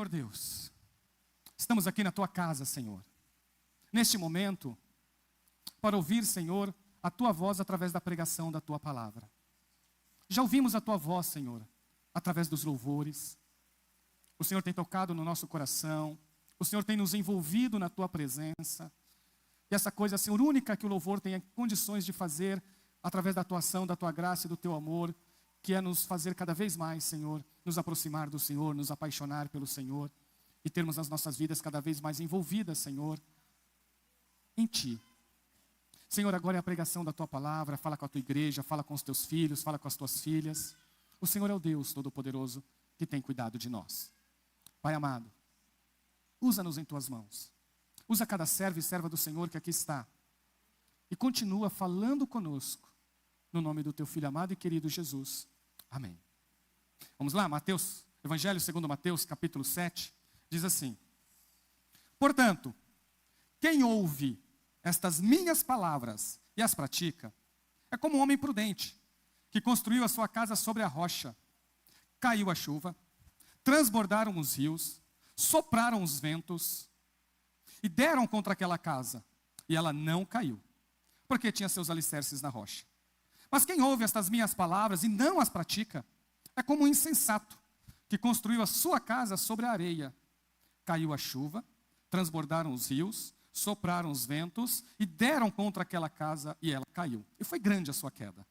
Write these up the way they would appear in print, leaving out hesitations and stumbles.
Senhor Deus, estamos aqui na Tua casa, Senhor, neste momento, para ouvir, Senhor, a Tua voz através da pregação da Tua palavra. Já ouvimos a Tua voz, Senhor, através dos louvores. O Senhor tem tocado no nosso coração, o Senhor tem nos envolvido na Tua presença. E essa coisa, Senhor, única que o louvor tem condições de fazer, através da Tua ação, da Tua graça e do Teu amor, que é nos fazer cada vez mais, Senhor, nos aproximar do Senhor, nos apaixonar pelo Senhor e termos as nossas vidas cada vez mais envolvidas, Senhor, em Ti. Senhor, agora é a pregação da Tua palavra, fala com a Tua igreja, fala com os Teus filhos, fala com as Tuas filhas. O Senhor é o Deus Todo-Poderoso que tem cuidado de nós. Pai amado, usa-nos em Tuas mãos. Usa cada servo e serva do Senhor que aqui está. E continua falando conosco, no nome do Teu Filho amado e querido Jesus. Amém. Vamos lá, Mateus, Evangelho segundo Mateus, capítulo 7, diz assim: portanto, quem ouve estas minhas palavras e as pratica, é como um homem prudente, que construiu a sua casa sobre a rocha. Caiu a chuva, transbordaram os rios, sopraram os ventos, e deram contra aquela casa, e ela não caiu, porque tinha seus alicerces na rocha. Mas quem ouve estas minhas palavras e não as pratica, é como um insensato, que construiu a sua casa sobre a areia. Caiu a chuva, transbordaram os rios, sopraram os ventos, e deram contra aquela casa, e ela caiu. E foi grande a sua queda.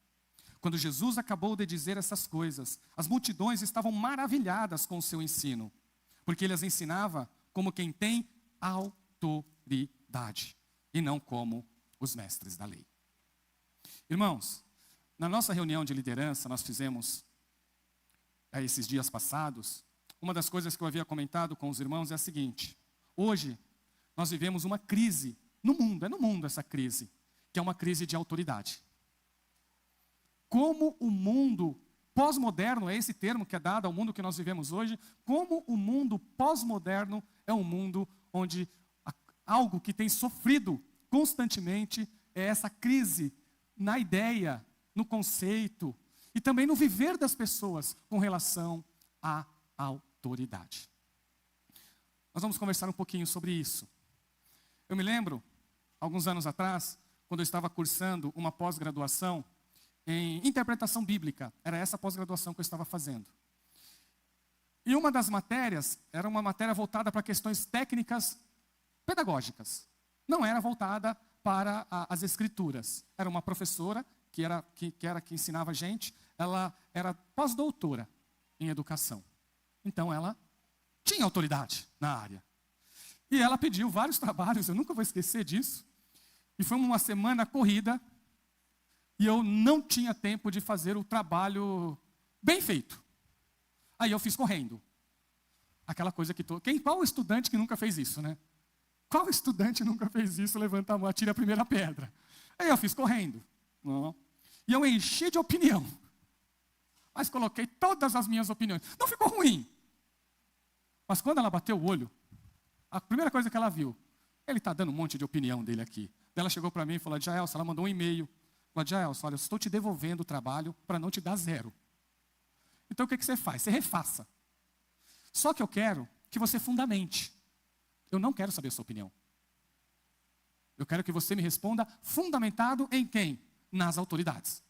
Quando Jesus acabou de dizer essas coisas, as multidões estavam maravilhadas com o seu ensino, porque ele as ensinava como quem tem autoridade, e não como os mestres da lei. Irmãos, na nossa reunião de liderança, nós fizemos, esses dias passados, uma das coisas que eu havia comentado com os irmãos é a seguinte: hoje, nós vivemos uma crise no mundo, é no mundo essa crise, que é uma crise de autoridade. Como o mundo pós-moderno, é esse termo que é dado ao mundo que nós vivemos hoje, como o mundo pós-moderno é um mundo onde algo que tem sofrido constantemente é essa crise na ideia, no conceito e também no viver das pessoas com relação à autoridade. Nós vamos conversar um pouquinho sobre isso. Eu me lembro, alguns anos atrás, quando eu estava cursando uma pós-graduação em interpretação bíblica, era essa pós-graduação que eu estava fazendo. E uma das matérias era uma matéria voltada para questões técnicas pedagógicas. Não era voltada para as escrituras. Era uma professora que ensinava a gente, ela era pós-doutora em educação. Então ela tinha autoridade na área. E ela pediu vários trabalhos, eu nunca vou esquecer disso. E foi uma semana corrida, e eu não tinha tempo de fazer o trabalho bem feito. Aí eu fiz correndo. Aquela coisa que qual estudante que nunca fez isso, né? Qual estudante nunca fez isso? Levanta a mão, atira a primeira pedra. Aí eu fiz correndo. Não. E eu enchi de opinião. Mas coloquei todas as minhas opiniões. Não ficou ruim. Mas quando ela bateu o olho, a primeira coisa que ela viu, ele está dando um monte de opinião dele aqui. Ela chegou para mim e falou: Adjaelson, ela mandou um e-mail. Falou: Adjaelson, olha, eu estou te devolvendo o trabalho para não te dar 0. Então o que você faz? Você refaça. Só que eu quero que você fundamente. Eu não quero saber a sua opinião. Eu quero que você me responda fundamentado em quem? Nas autoridades.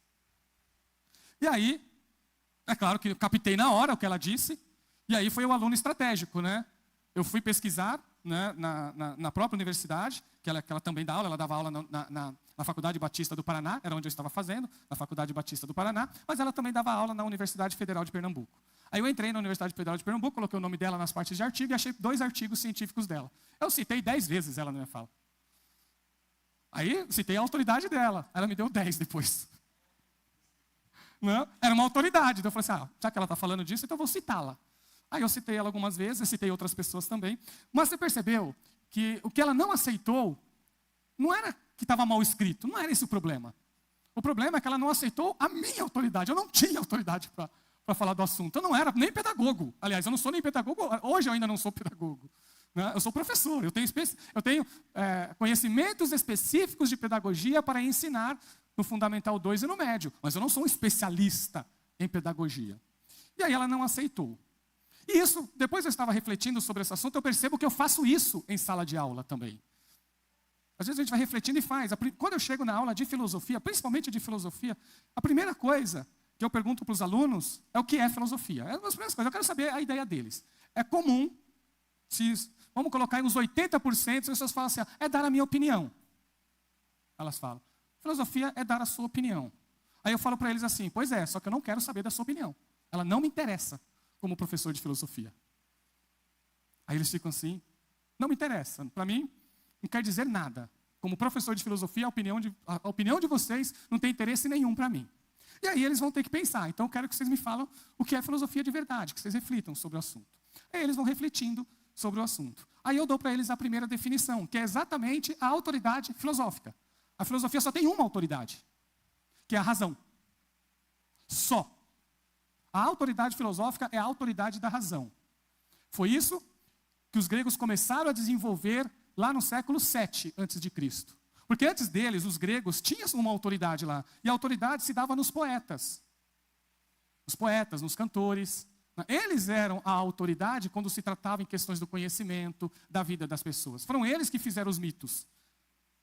E aí, é claro que eu captei na hora o que ela disse, e aí foi o aluno estratégico, né? Eu fui pesquisar, né, na própria universidade, que ela também dá aula, ela dava aula na Faculdade Batista do Paraná, era onde eu estava fazendo, na Faculdade Batista do Paraná, mas ela também dava aula na Universidade Federal de Pernambuco. Aí eu entrei na Universidade Federal de Pernambuco, coloquei o nome dela nas partes de artigo e achei 2 artigos científicos dela. Eu citei 10 vezes ela na minha fala. Aí citei a autoridade dela, ela me deu 10 depois. Não? Era uma autoridade, então eu falei assim, já que ela está falando disso, então eu vou citá-la. Aí eu citei ela algumas vezes, eu citei outras pessoas também. Mas você percebeu que o que ela não aceitou, não era que estava mal escrito, não era esse o problema. O problema é que ela não aceitou a minha autoridade, eu não tinha autoridade para falar do assunto. Eu não era nem pedagogo. Aliás, eu não sou nem pedagogo, hoje eu ainda não sou pedagogo. Né? Eu sou professor, eu tenho conhecimentos específicos de pedagogia para ensinar no Fundamental 2 e no médio. Mas eu não sou um especialista em pedagogia. E aí ela não aceitou. E isso, depois eu estava refletindo sobre esse assunto, eu percebo que eu faço isso em sala de aula também. Às vezes a gente vai refletindo e faz. Quando eu chego na aula de filosofia, principalmente de filosofia, a primeira coisa que eu pergunto para os alunos é o que é filosofia. É uma das primeiras coisas, eu quero saber a ideia deles. É comum, vamos colocar aí uns 80%, as pessoas falam assim, é dar a minha opinião. Elas falam, filosofia é dar a sua opinião. Aí eu falo para eles assim, pois é, só que eu não quero saber da sua opinião. Ela não me interessa como professor de filosofia. Aí eles ficam assim, não me interessa, para mim não quer dizer nada. Como professor de filosofia, a opinião de vocês não tem interesse nenhum para mim. E aí eles vão ter que pensar, então eu quero que vocês me falem o que é filosofia de verdade, que vocês reflitam sobre o assunto. Aí eles vão refletindo sobre o assunto. Aí eu dou para eles a primeira definição, que é exatamente a autoridade filosófica. A filosofia só tem uma autoridade, que é a razão. Só. A autoridade filosófica é a autoridade da razão. Foi isso que os gregos começaram a desenvolver lá no século 7 a.C. Porque antes deles, os gregos tinham uma autoridade lá. E a autoridade se dava nos poetas. Nos poetas, nos cantores. Eles eram a autoridade quando se tratava em questões do conhecimento, da vida das pessoas. Foram eles que fizeram os mitos.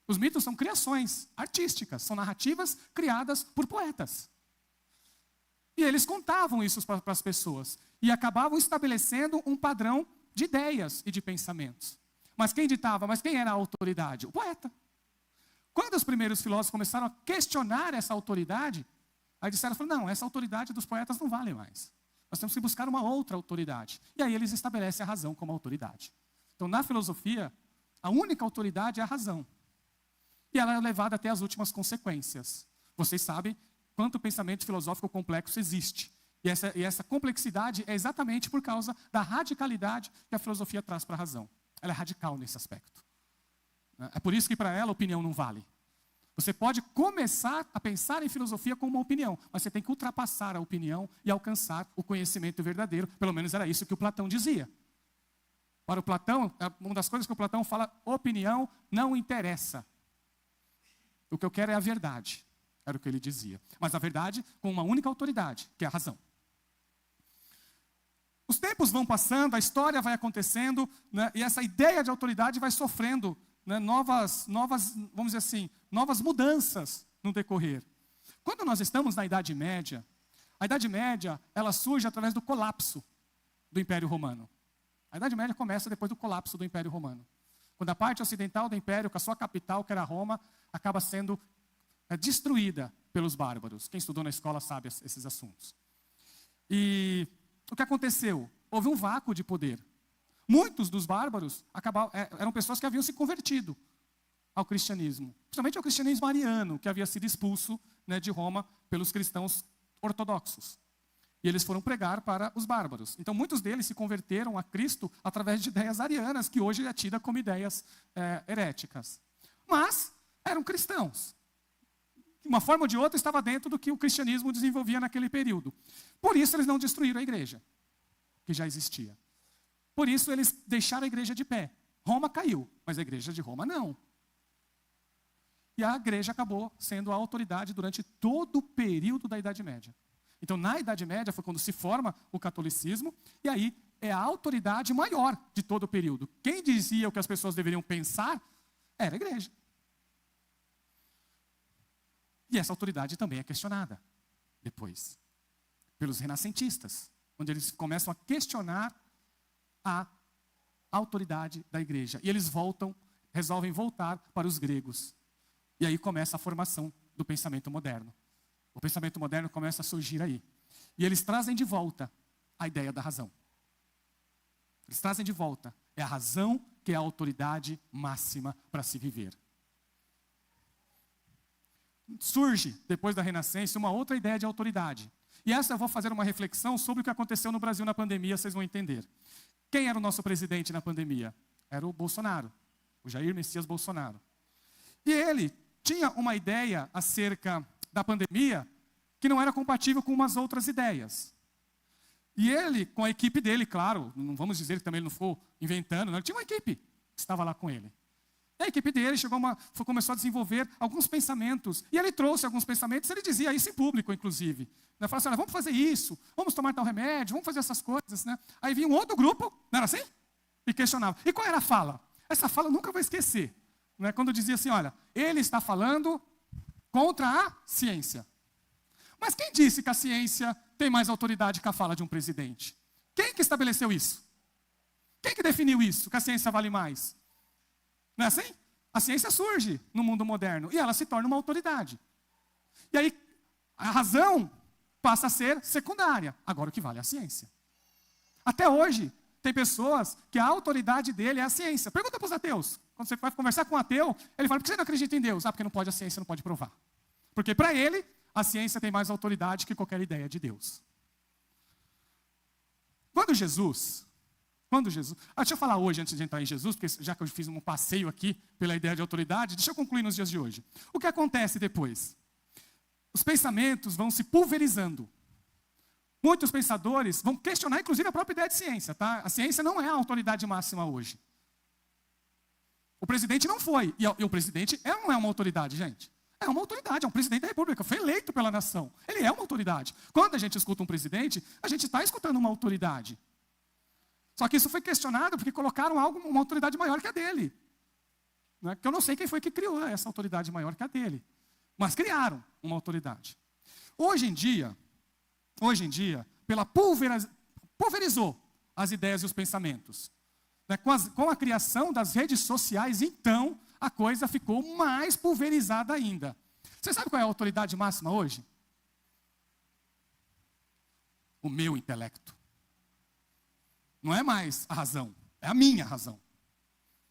Os mitos são criações artísticas, são narrativas criadas por poetas. E eles contavam isso para as pessoas. E acabavam estabelecendo um padrão de ideias e de pensamentos. Mas quem ditava? Mas quem era a autoridade? O poeta. Quando os primeiros filósofos começaram a questionar essa autoridade, aí disseram, não, essa autoridade dos poetas não vale mais. Nós temos que buscar uma outra autoridade. E aí eles estabelecem a razão como autoridade. Então, na filosofia, a única autoridade é a razão. E ela é levada até as últimas consequências. Vocês sabem quanto pensamento filosófico complexo existe. E essa complexidade é exatamente por causa da radicalidade que a filosofia traz para a razão. Ela é radical nesse aspecto. É por isso que para ela a opinião não vale. Você pode começar a pensar em filosofia como uma opinião, mas você tem que ultrapassar a opinião e alcançar o conhecimento verdadeiro. Pelo menos era isso que o Platão dizia. Para o Platão, uma das coisas que o Platão fala, opinião não interessa. O que eu quero é a verdade. Era o que ele dizia. Mas a verdade com uma única autoridade, que é a razão. Os tempos vão passando, a história vai acontecendo, né, e essa ideia de autoridade vai sofrendo, né, novas, vamos dizer assim, novas mudanças no decorrer. Quando nós estamos na Idade Média, a Idade Média, ela surge através do colapso do Império Romano. A Idade Média começa depois do colapso do Império Romano. Quando a parte ocidental do Império, com a sua capital, que era Roma, acaba sendo destruída pelos bárbaros. Quem estudou na escola sabe esses assuntos. E o que aconteceu? Houve um vácuo de poder. Muitos dos bárbaros eram pessoas que haviam se convertido ao cristianismo. Principalmente ao cristianismo ariano, que havia sido expulso, né, de Roma pelos cristãos ortodoxos. E eles foram pregar para os bárbaros. Então muitos deles se converteram a Cristo através de ideias arianas, que hoje é tida como ideias heréticas. Mas eram cristãos. De uma forma ou de outra, estava dentro do que o cristianismo desenvolvia naquele período. Por isso, eles não destruíram a igreja, que já existia. Por isso, eles deixaram a igreja de pé. Roma caiu, mas a igreja de Roma não. E a igreja acabou sendo a autoridade durante todo o período da Idade Média. Então, na Idade Média, foi quando se forma o catolicismo, e aí é a autoridade maior de todo o período. Quem dizia o que as pessoas deveriam pensar era a igreja. E essa autoridade também é questionada depois pelos renascentistas, onde eles começam a questionar a autoridade da igreja. E eles resolvem voltar para os gregos. E aí começa a formação do pensamento moderno. O pensamento moderno começa a surgir aí. E eles trazem de volta a ideia da razão. Eles trazem de volta. É a razão que é a autoridade máxima para se viver. Surge, depois da Renascença, uma outra ideia de autoridade. E essa eu vou fazer uma reflexão sobre o que aconteceu no Brasil na pandemia, vocês vão entender. Quem era o nosso presidente na pandemia? Era o Bolsonaro, o Jair Messias Bolsonaro. E ele tinha uma ideia acerca da pandemia que não era compatível com umas outras ideias. E ele, com a equipe dele, claro, não vamos dizer que também ele não ficou inventando, não, ele tinha uma equipe que estava lá com ele. E a equipe dele começou a desenvolver alguns pensamentos. E ele trouxe alguns pensamentos, ele dizia isso em público, inclusive. Ele falou assim, olha, vamos fazer isso, vamos tomar tal remédio, vamos fazer essas coisas, né? Aí vinha um outro grupo, não era assim? E questionava. E qual era a fala? Essa fala eu nunca vou esquecer. Né? Quando dizia assim, olha, ele está falando contra a ciência. Mas quem disse que a ciência tem mais autoridade que a fala de um presidente? Quem que estabeleceu isso? Quem que definiu isso, que a ciência vale mais? Não é assim? A ciência surge no mundo moderno e ela se torna uma autoridade. E aí a razão passa a ser secundária. Agora o que vale é a ciência. Até hoje, tem pessoas que a autoridade dele é a ciência. Pergunta para os ateus. Quando você vai conversar com um ateu, ele fala, por que você não acredita em Deus? Ah, porque não pode, a ciência não pode provar. Porque para ele, a ciência tem mais autoridade que qualquer ideia de Deus. Quando Jesus... deixa eu falar hoje, antes de entrar em Jesus, porque já que eu fiz um passeio aqui pela ideia de autoridade, deixa eu concluir nos dias de hoje. O que acontece depois? Os pensamentos vão se pulverizando. Muitos pensadores vão questionar, inclusive, a própria ideia de ciência. Tá? A ciência não é a autoridade máxima hoje. O presidente não foi. E o presidente não é uma autoridade, gente. É uma autoridade, é um presidente da república, foi eleito pela nação. Ele é uma autoridade. Quando a gente escuta um presidente, a gente está escutando uma autoridade. Só que isso foi questionado porque colocaram uma autoridade maior que a dele. Não é? Porque eu não sei quem foi que criou essa autoridade maior que a dele. Mas criaram uma autoridade. Hoje em dia, pulverizou as ideias e os pensamentos. Né? Com a criação das redes sociais, então, a coisa ficou mais pulverizada ainda. Você sabe qual é a autoridade máxima hoje? O meu intelecto. Não é mais a razão, é a minha razão.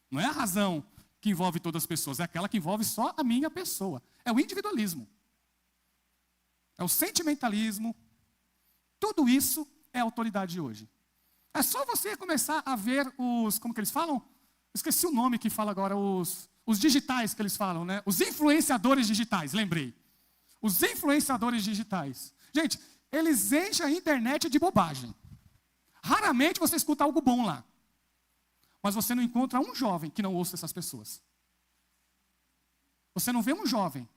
Não é a razão que envolve todas as pessoas, é aquela que envolve só a minha pessoa. É o individualismo. É o sentimentalismo. Tudo isso é autoridade hoje. É só você começar a ver como que eles falam? Esqueci o nome que fala agora, os digitais que eles falam, né? Os influenciadores digitais, lembrei. Os influenciadores digitais. Gente, eles enchem a internet de bobagem. Raramente você escuta algo bom lá. Mas você não encontra um jovem que não ouça essas pessoas. Você não vê um jovem.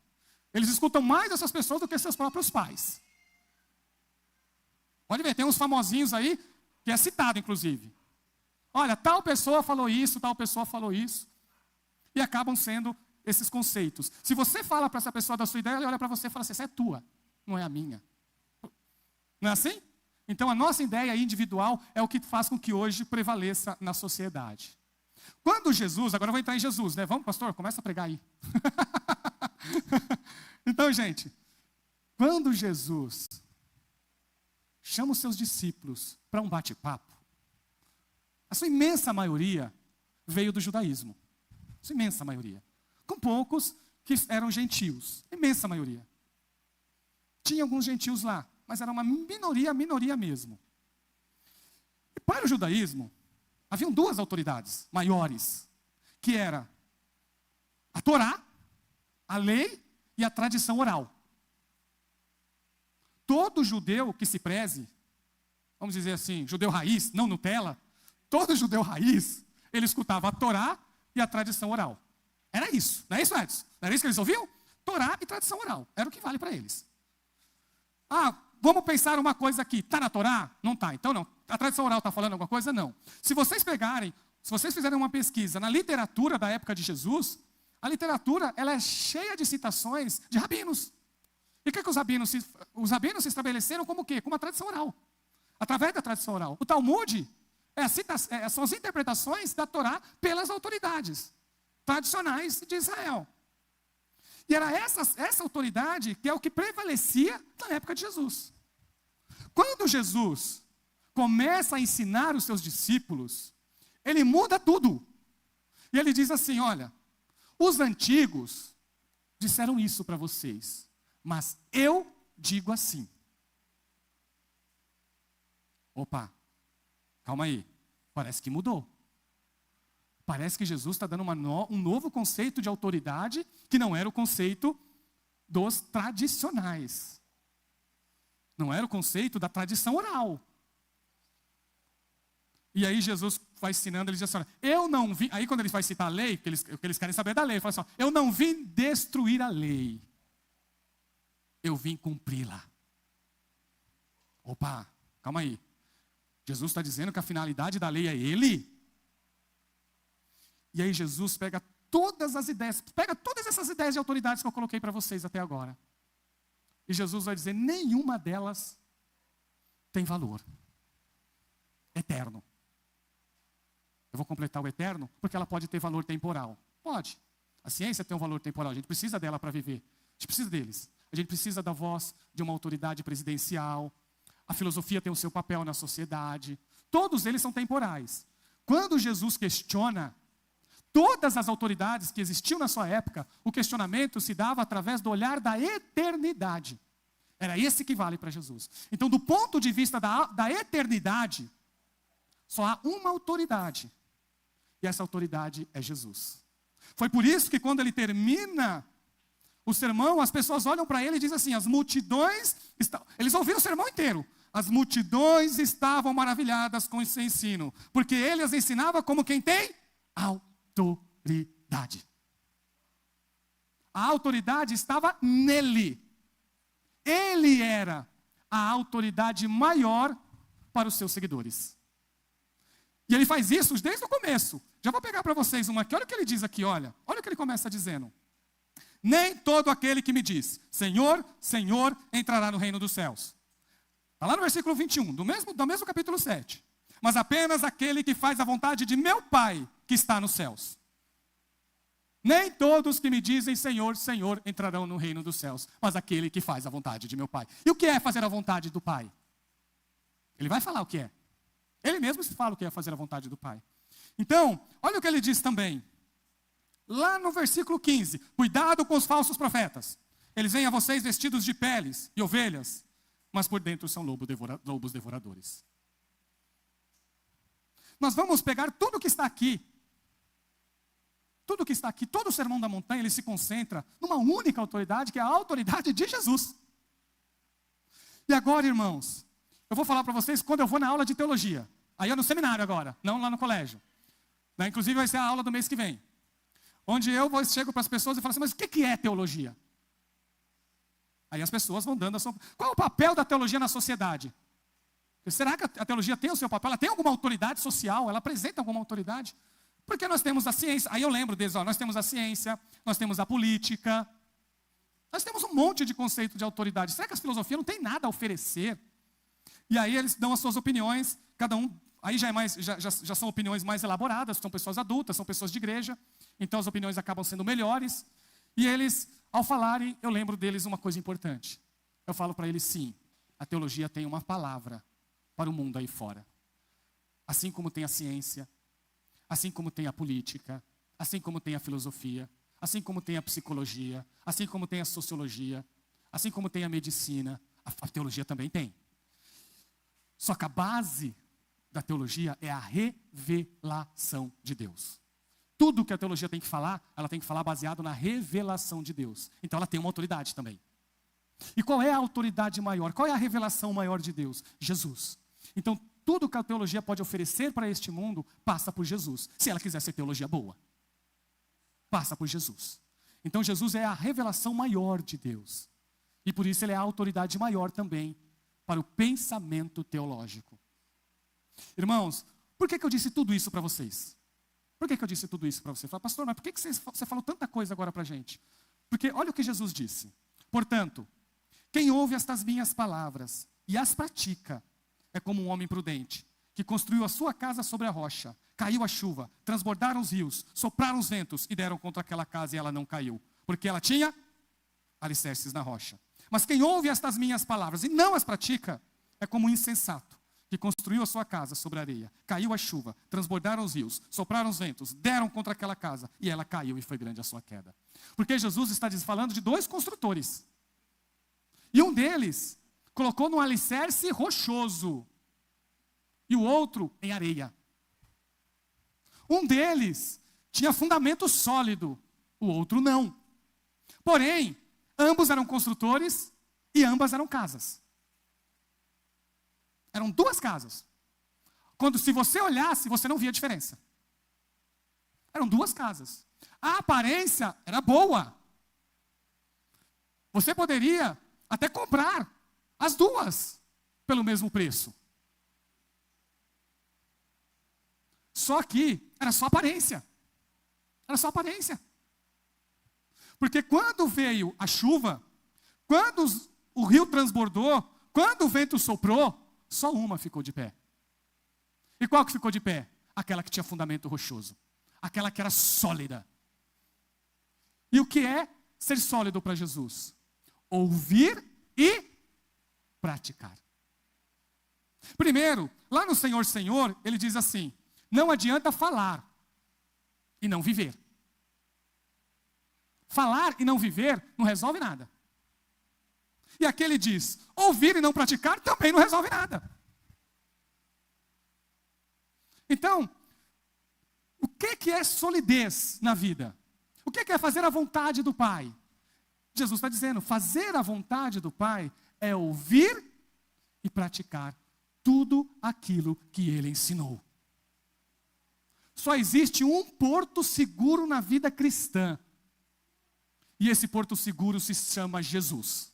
Eles escutam mais essas pessoas do que seus próprios pais. Pode ver, tem uns famosinhos aí, que é citado inclusive. Olha, tal pessoa falou isso, tal pessoa falou isso. E acabam sendo esses conceitos. Se você fala para essa pessoa da sua ideia, ela olha para você e fala assim, essa é tua, não é a minha. Não é assim? Então, a nossa ideia individual é o que faz com que hoje prevaleça na sociedade. Quando Jesus, agora eu vou entrar em Jesus, né? Vamos, pastor, começa a pregar aí. Então, gente, quando Jesus chama os seus discípulos para um bate-papo, a sua imensa maioria veio do judaísmo. A sua imensa maioria. Com poucos que eram gentios. Imensa maioria. Tinha alguns gentios lá. Mas era uma minoria mesmo. E para o judaísmo, haviam duas autoridades maiores, que era a Torá, a lei e a tradição oral. Todo judeu que se preze, vamos dizer assim, judeu raiz, não Nutella, todo judeu raiz, ele escutava a Torá e a tradição oral. Era isso, não é isso, Edson? Não era isso que eles ouviam? Torá e tradição oral, era o que vale para eles. Vamos pensar uma coisa aqui, está na Torá? Não está, então não. A tradição oral está falando alguma coisa? Não. Se vocês fizerem uma pesquisa na literatura da época de Jesus, a literatura ela é cheia de citações de rabinos. E o que os rabinos se estabeleceram como o quê? Como a tradição oral. Através da tradição oral. O Talmud são as interpretações da Torá pelas autoridades tradicionais de Israel. E era essa autoridade que é o que prevalecia na época de Jesus. Quando Jesus começa a ensinar os seus discípulos, ele muda tudo. E ele diz assim, olha, os antigos disseram isso para vocês, mas eu digo assim. Opa, calma aí, parece que mudou. Parece que Jesus está dando um novo conceito de autoridade, que não era o conceito dos tradicionais. Não era o conceito da tradição oral. E aí Jesus vai ensinando, ele diz assim, eu não vim... Aí quando ele vai citar a lei, o que eles querem saber da lei, ele fala assim, eu não vim destruir a lei. Eu vim cumpri-la. Opa, calma aí. Jesus está dizendo que a finalidade da lei é ele? E aí Jesus pega todas as ideias, pega todas essas ideias de autoridades que eu coloquei para vocês até agora. E Jesus vai dizer, nenhuma delas tem valor eterno. Eu vou completar o eterno, porque ela pode ter valor temporal. Pode. A ciência tem um valor temporal, a gente precisa dela para viver. A gente precisa deles. A gente precisa da voz de uma autoridade presidencial. A filosofia tem o seu papel na sociedade. Todos eles são temporais. Quando Jesus questiona todas as autoridades que existiam na sua época, o questionamento se dava através do olhar da eternidade. Era esse que vale para Jesus. Então, do ponto de vista da eternidade, só há uma autoridade. E essa autoridade é Jesus. Foi por isso que quando ele termina o sermão, as pessoas olham para ele e dizem assim, as multidões... Eles ouviram o sermão inteiro. As multidões estavam maravilhadas com esse ensino. Porque ele as ensinava como quem tem autoridade. A autoridade estava nele. Ele era a autoridade maior para os seus seguidores. E ele faz isso desde o começo. Já vou pegar para vocês uma aqui. Olha o que ele diz aqui, olha. Olha o que ele começa dizendo. Nem todo aquele que me diz, Senhor, Senhor, entrará no reino dos céus. Está lá no versículo 21, do mesmo capítulo 7. Mas apenas aquele que faz a vontade de meu Pai, que está nos céus. Nem todos que me dizem Senhor, Senhor, entrarão no reino dos céus, mas aquele que faz a vontade de meu Pai. E o que é fazer a vontade do Pai? Ele vai falar o que é. Ele mesmo se fala o que é fazer a vontade do Pai. Então, olha o que ele diz também. Lá no versículo 15. Cuidado com os falsos profetas. Eles vêm a vocês vestidos de peles e ovelhas, mas por dentro são lobos devoradores. Nós vamos pegar tudo que está aqui. Tudo que está aqui, todo o sermão da montanha, ele se concentra numa única autoridade, que é a autoridade de Jesus. E agora, irmãos, eu vou falar para vocês quando eu vou na aula de teologia. Aí é no seminário agora, não lá no colégio. Inclusive vai ser a aula do mês que vem. Onde chego para as pessoas e falo assim, mas o que é teologia? Aí as pessoas vão dando a sua... Qual é o papel da teologia na sociedade? Será que a teologia tem o seu papel? Ela tem alguma autoridade social? Ela apresenta alguma autoridade? Porque nós temos a ciência. Aí eu lembro deles, nós temos a ciência, nós temos a política. Nós temos um monte de conceito de autoridade. Será que a filosofia não tem nada a oferecer? E aí eles dão as suas opiniões, cada um... Aí já são opiniões mais elaboradas, são pessoas adultas, são pessoas de igreja. Então as opiniões acabam sendo melhores. E eles, ao falarem, eu lembro deles uma coisa importante. Eu falo para eles, sim, a teologia tem uma palavra para o mundo aí fora. Assim como tem a ciência, assim como tem a política, assim como tem a filosofia, assim como tem a psicologia, assim como tem a sociologia, assim como tem a medicina, a teologia também tem. Só que a base da teologia é a revelação de Deus. Tudo que a teologia tem que falar, ela tem que falar baseado na revelação de Deus. Então ela tem uma autoridade também. E qual é a autoridade maior? Qual é a revelação maior de Deus? Jesus. Então tudo que a teologia pode oferecer para este mundo, passa por Jesus. Se ela quiser ser teologia boa. Passa por Jesus. Então Jesus é a revelação maior de Deus. E por isso ele é a autoridade maior também para o pensamento teológico. Irmãos, por que eu disse tudo isso para vocês? Por que eu disse tudo isso para vocês? Fala, pastor, mas por que você falou tanta coisa agora para a gente? Porque olha o que Jesus disse. Portanto, quem ouve estas minhas palavras e as pratica, é como um homem prudente, que construiu a sua casa sobre a rocha. Caiu a chuva, transbordaram os rios, sopraram os ventos e deram contra aquela casa e ela não caiu. Porque ela tinha alicerces na rocha. Mas quem ouve estas minhas palavras e não as pratica, é como um insensato, que construiu a sua casa sobre a areia. Caiu a chuva, transbordaram os rios, sopraram os ventos, deram contra aquela casa e ela caiu e foi grande a sua queda. Porque Jesus está falando de dois construtores. E um deles colocou num alicerce rochoso e o outro em areia. Um deles tinha fundamento sólido, o outro não. Porém, ambos eram construtores e ambas eram casas. Eram duas casas. Quando se você olhasse, você não via diferença. Eram duas casas. A aparência era boa. Você poderia até comprar as duas pelo mesmo preço. Só que era só aparência. Era só aparência. Porque quando veio a chuva, quando o rio transbordou, quando o vento soprou, só uma ficou de pé. E qual que ficou de pé? Aquela que tinha fundamento rochoso. Aquela que era sólida. E o que é ser sólido para Jesus? Ouvir e praticar. Primeiro, lá no Senhor, Senhor, ele diz assim: não adianta falar e não viver. Falar e não viver não resolve nada. E aqui ele diz: ouvir e não praticar também não resolve nada. Então, o que é solidez na vida? O que é fazer a vontade do Pai? Jesus está dizendo, fazer a vontade do Pai é ouvir e praticar tudo aquilo que Ele ensinou. Só existe um porto seguro na vida cristã. E esse porto seguro se chama Jesus.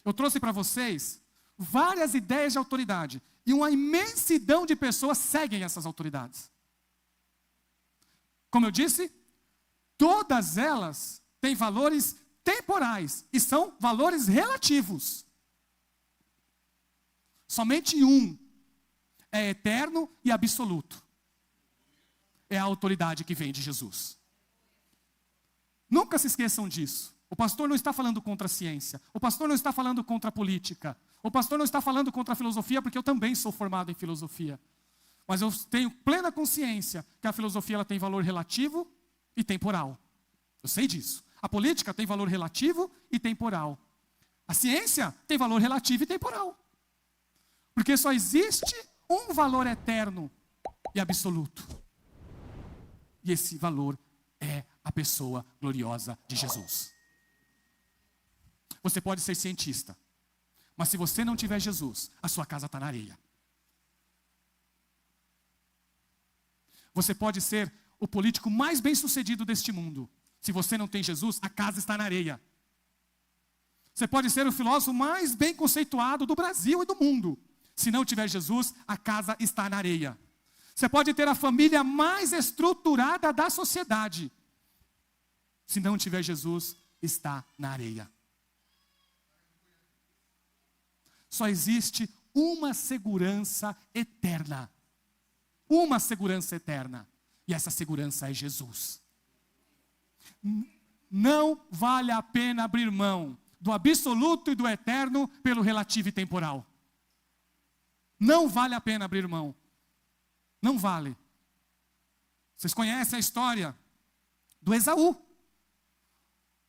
Eu trouxe para vocês várias ideias de autoridade. E uma imensidão de pessoas seguem essas autoridades. Como eu disse, todas elas têm valores temporais e são valores relativos. Somente um é eterno e absoluto. É a autoridade que vem de Jesus. Nunca se esqueçam disso. O pastor não está falando contra a ciência. O pastor não está falando contra a política. O pastor não está falando contra a filosofia, porque eu também sou formado em filosofia. Mas eu tenho plena consciência que a filosofia ela tem valor relativo e temporal. Eu sei disso. A política tem valor relativo e temporal. A ciência tem valor relativo e temporal. Porque só existe um valor eterno e absoluto. E esse valor é a pessoa gloriosa de Jesus. Você pode ser cientista, mas se você não tiver Jesus, a sua casa está na areia. Você pode ser o político mais bem-sucedido deste mundo. Se você não tem Jesus, a casa está na areia. Você pode ser o filósofo mais bem conceituado do Brasil e do mundo. Se não tiver Jesus, a casa está na areia. Você pode ter a família mais estruturada da sociedade. Se não tiver Jesus, está na areia. Só existe uma segurança eterna. Uma segurança eterna. E essa segurança é Jesus. Não vale a pena abrir mão do absoluto e do eterno pelo relativo e temporal. Não vale a pena abrir mão. Não vale. Vocês conhecem a história do Esaú.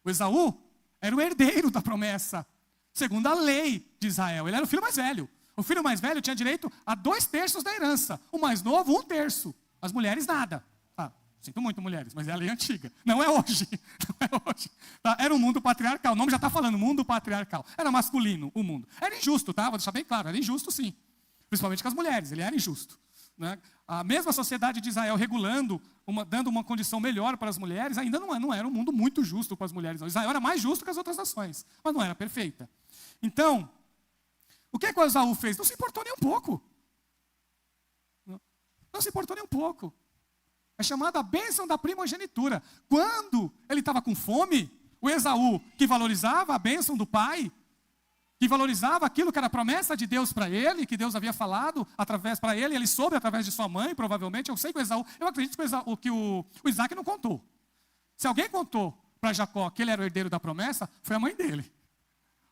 O Esaú era o herdeiro da promessa, segundo a lei de Israel. Ele era o filho mais velho. O filho mais velho tinha direito a 2/3 da herança. O mais novo, 1/3. As mulheres, nada. Sinto muito, mulheres, mas é a lei antiga. Não é hoje. Não é hoje. Tá? Era um mundo patriarcal. O nome já está falando, mundo patriarcal. Era masculino o mundo. Era injusto, tá? Vou deixar bem claro. Era injusto, sim. Principalmente com as mulheres. Ele era injusto. Né? A mesma sociedade de Israel regulando, dando uma condição melhor para as mulheres, ainda não era um mundo muito justo para as mulheres. Não. Israel era mais justo que as outras nações, mas não era perfeita. Então, o que o Esaú fez? Não se importou nem um pouco. Não se importou nem um pouco. É chamada a bênção da primogenitura. Quando ele estava com fome, o Esaú, que valorizava a bênção do pai, que valorizava aquilo que era a promessa de Deus para ele, que Deus havia falado através para ele, ele soube através de sua mãe, provavelmente. Eu sei que o Esaú, eu acredito que o Isaac não contou. Se alguém contou para Jacó que ele era o herdeiro da promessa, foi a mãe dele.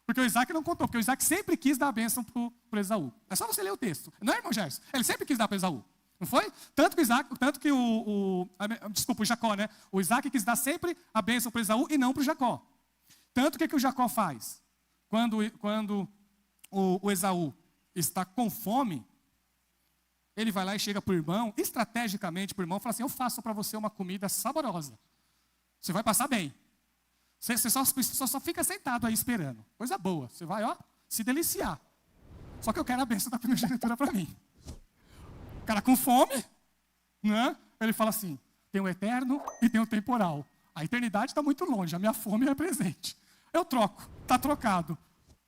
Porque o Isaac não contou, porque o Isaac sempre quis dar a bênção para o Esaú. É só você ler o texto. Não é, irmão Gerson? Ele sempre quis dar para Esaú. Não foi? Tanto que o Jacó, né? O Isaac quis dar sempre a bênção para Esaú e não para o Jacó. Tanto que o Jacó faz? Quando o Esaú está com fome, ele vai lá e chega para o irmão, estrategicamente para o irmão, e fala assim: eu faço para você uma comida saborosa. Você vai passar bem. Você só fica sentado aí esperando. Coisa boa. Você vai, se deliciar. Só que eu quero a bênção da primogenitura para mim. O cara com fome, né? Ele fala assim, tem o eterno e tem o temporal. A eternidade está muito longe, a minha fome é presente. Eu troco, está trocado.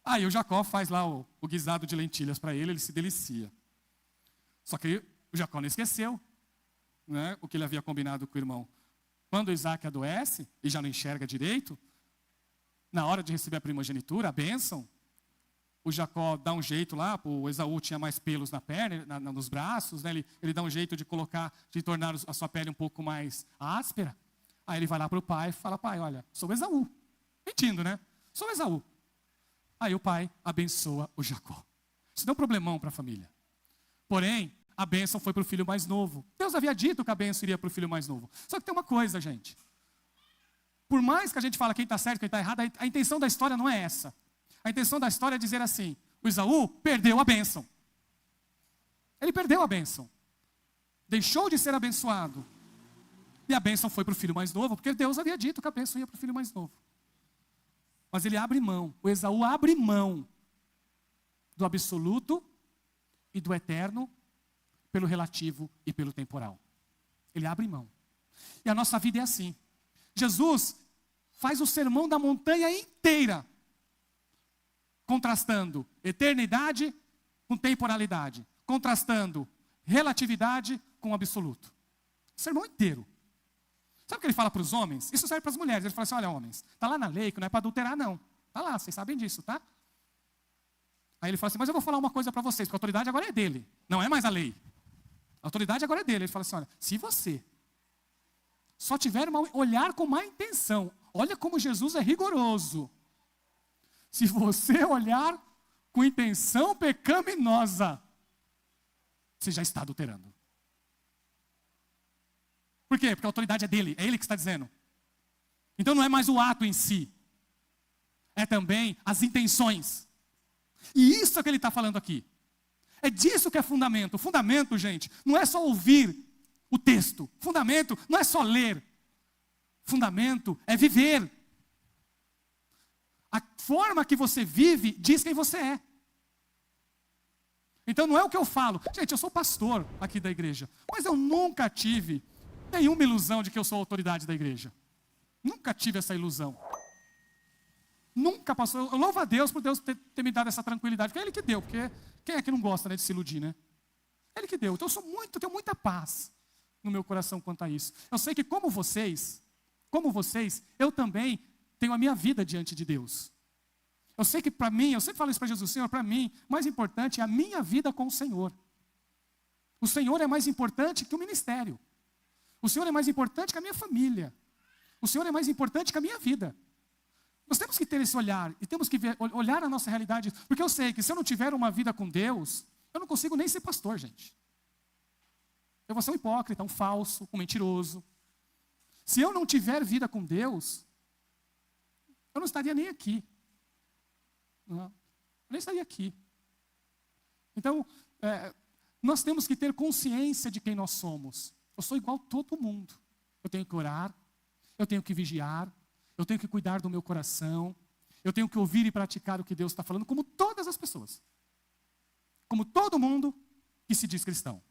Aí o Jacó faz lá o guisado de lentilhas para ele se delicia. Só que o Jacó não esqueceu, né, o que ele havia combinado com o irmão. Quando Isaac adoece e já não enxerga direito, na hora de receber a primogenitura, a bênção, o Jacó dá um jeito lá, o Esaú tinha mais pelos na perna, nos braços, né, ele dá um jeito de tornar a sua pele um pouco mais áspera. Aí ele vai lá para o pai e fala, pai, olha, sou Esaú. Mentindo, né? Sou Esaú. Aí o pai abençoa o Jacó. Isso deu um problemão para a família. Porém, a bênção foi para o filho mais novo. Deus havia dito que a bênção iria para o filho mais novo. Só que tem uma coisa, gente. Por mais que a gente fale quem está certo, quem está errado, a intenção da história não é essa. A intenção da história é dizer assim, o Esaú perdeu a bênção. Ele perdeu a bênção. Deixou de ser abençoado. E a bênção foi para o filho mais novo, porque Deus havia dito que a bênção ia para o filho mais novo. Mas ele abre mão, o Esaú abre mão do absoluto e do eterno pelo relativo e pelo temporal. Ele abre mão. E a nossa vida é assim. Jesus faz o sermão da montanha inteira, contrastando eternidade com temporalidade, contrastando relatividade com absoluto. O sermão inteiro. Sabe o que ele fala para os homens? Isso serve para as mulheres. Ele fala assim, olha homens, está lá na lei que não é para adulterar não. Está lá, vocês sabem disso, tá? Aí ele fala assim, mas eu vou falar uma coisa para vocês, porque a autoridade agora é dele, não é mais a lei. A autoridade agora é dele. Ele fala assim, olha, se você só tiver olhar com má intenção, olha como Jesus é rigoroso. Se você olhar com intenção pecaminosa, você já está adulterando. Por quê? Porque a autoridade é dele, é ele que está dizendo. Então não é mais o ato em si, é também as intenções. E isso é que ele está falando aqui. É disso que é fundamento. Fundamento, gente, não é só ouvir o texto. Fundamento não é só ler. Fundamento é viver. A forma que você vive diz quem você é. Então não é o que eu falo. Gente, eu sou pastor aqui da igreja, mas eu nunca tive nenhuma ilusão de que eu sou a autoridade da igreja. Nunca tive essa ilusão. Nunca passou. Eu louvo a Deus por Deus ter me dado essa tranquilidade. Porque é Ele que deu. Porque quem é que não gosta, né, de se iludir, né? É Ele que deu. Então eu tenho muita paz no meu coração quanto a isso. Eu sei que como vocês, eu também tenho a minha vida diante de Deus. Eu sei que para mim, eu sempre falo isso para Jesus, Senhor, para mim, mais importante é a minha vida com o Senhor. O Senhor é mais importante que o ministério. O Senhor é mais importante que a minha família. O Senhor é mais importante que a minha vida. Nós temos que ter esse olhar, e temos que olhar a nossa realidade, porque eu sei que se eu não tiver uma vida com Deus, eu não consigo nem ser pastor, gente. Eu vou ser um hipócrita, um falso, um mentiroso. Se eu não tiver vida com Deus, eu não estaria nem aqui. Não, eu nem estaria aqui. Então, nós temos que ter consciência de quem nós somos. Eu sou igual a todo mundo. Eu tenho que orar, eu tenho que vigiar, eu tenho que cuidar do meu coração, eu tenho que ouvir e praticar o que Deus está falando, como todas as pessoas. Como todo mundo que se diz cristão.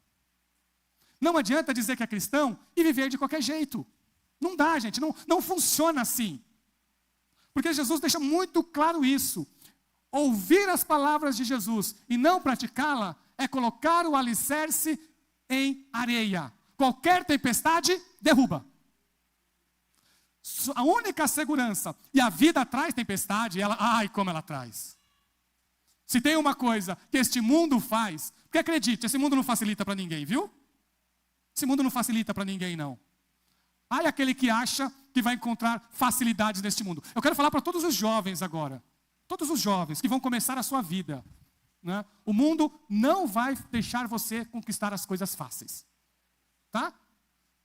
Não adianta dizer que é cristão e viver de qualquer jeito. Não dá, gente, não funciona assim. Porque Jesus deixa muito claro isso. Ouvir as palavras de Jesus e não praticá-la é colocar o alicerce em areia. Qualquer tempestade derruba. A única segurança, e a vida traz tempestade, ai como ela traz. Se tem uma coisa que este mundo faz, porque acredite, esse mundo não facilita para ninguém, viu? Esse mundo não facilita para ninguém, não. Ai aquele que acha que vai encontrar facilidades neste mundo. Eu quero falar para todos os jovens agora. Todos os jovens que vão começar a sua vida. Né? O mundo não vai deixar você conquistar as coisas fáceis. Tá?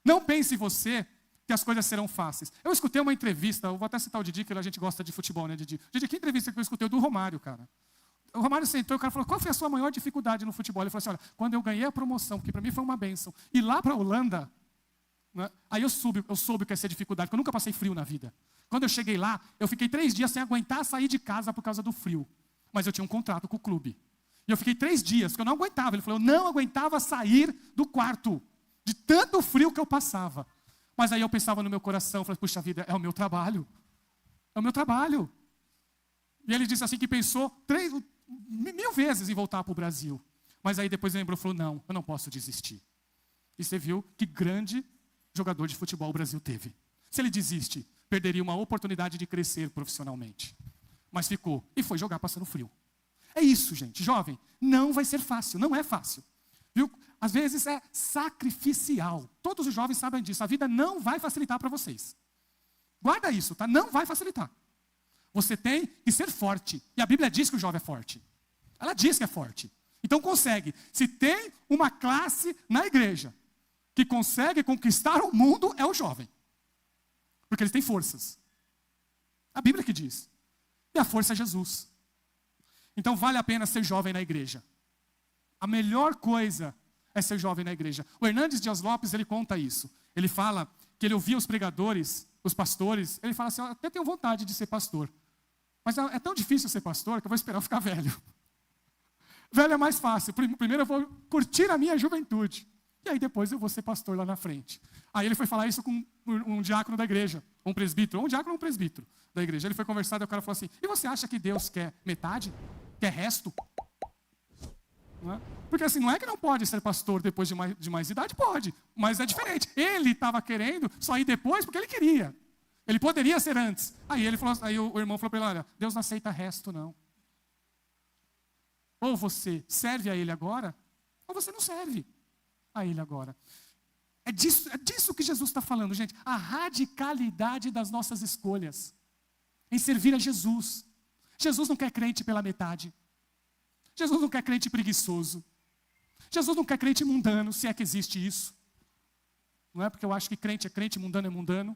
Não pense você que as coisas serão fáceis. Eu escutei uma entrevista, eu vou até citar o Didi, que a gente gosta de futebol, né, Didi? Didi, que entrevista que eu escutei? Do Romário, cara. O Romário sentou e o cara falou, qual foi a sua maior dificuldade no futebol? Ele falou assim, olha, quando eu ganhei a promoção, porque para mim foi uma bênção, e lá para a Holanda, né, aí eu soube o que ia ser dificuldade, porque eu nunca passei frio na vida. Quando eu cheguei lá, eu fiquei 3 dias sem aguentar sair de casa por causa do frio. Mas eu tinha um contrato com o clube. E eu fiquei 3 dias, porque eu não aguentava. Ele falou, eu não aguentava sair do quarto, de tanto frio que eu passava. Mas aí eu pensava no meu coração, falei, puxa vida, é o meu trabalho. É o meu trabalho. E ele disse assim que pensou 1000 vezes em voltar para o Brasil. Mas aí depois lembrou e falou, não, eu não posso desistir. E você viu que grande jogador de futebol o Brasil teve. Se ele desiste, perderia uma oportunidade de crescer profissionalmente. Mas ficou e foi jogar passando frio. É isso, gente. Jovem, não vai ser fácil, não é fácil. Viu? Às vezes é sacrificial. Todos os jovens sabem disso. A vida não vai facilitar para vocês. Guarda isso, tá? Não vai facilitar. Você tem que ser forte. E a Bíblia diz que o jovem é forte. Ela diz que é forte. Então consegue. Se tem uma classe na igreja que consegue conquistar o mundo, é o jovem. Porque eles têm forças. A Bíblia que diz. E a força é Jesus. Então vale a pena ser jovem na igreja. A melhor coisa é ser jovem na igreja. O Hernandes Dias Lopes, ele conta isso. Ele fala que ele ouvia os pregadores, os pastores, ele fala assim, eu até tenho vontade de ser pastor. Mas é tão difícil ser pastor que eu vou esperar eu ficar velho. Velho é mais fácil. Primeiro eu vou curtir a minha juventude. E aí depois eu vou ser pastor lá na frente. Aí ele foi falar isso com um diácono da igreja, um presbítero, um diácono ou um presbítero da igreja. Ele foi conversar e o cara falou assim, e você acha que Deus quer metade? Quer resto? Não é? Porque assim, não é que não pode ser pastor depois de mais idade? Pode, mas é diferente. Ele estava querendo só ir depois porque ele queria. Ele poderia ser antes. Aí o irmão falou para ele, olha, Deus não aceita resto não. Ou você serve a Ele agora, ou você não serve a Ele agora. É disso que Jesus está falando, gente. A radicalidade das nossas escolhas em servir a Jesus. Jesus não quer crente pela metade. Jesus não quer crente preguiçoso. Jesus não quer crente mundano, se é que existe isso. Não é porque eu acho que crente é crente, mundano é mundano.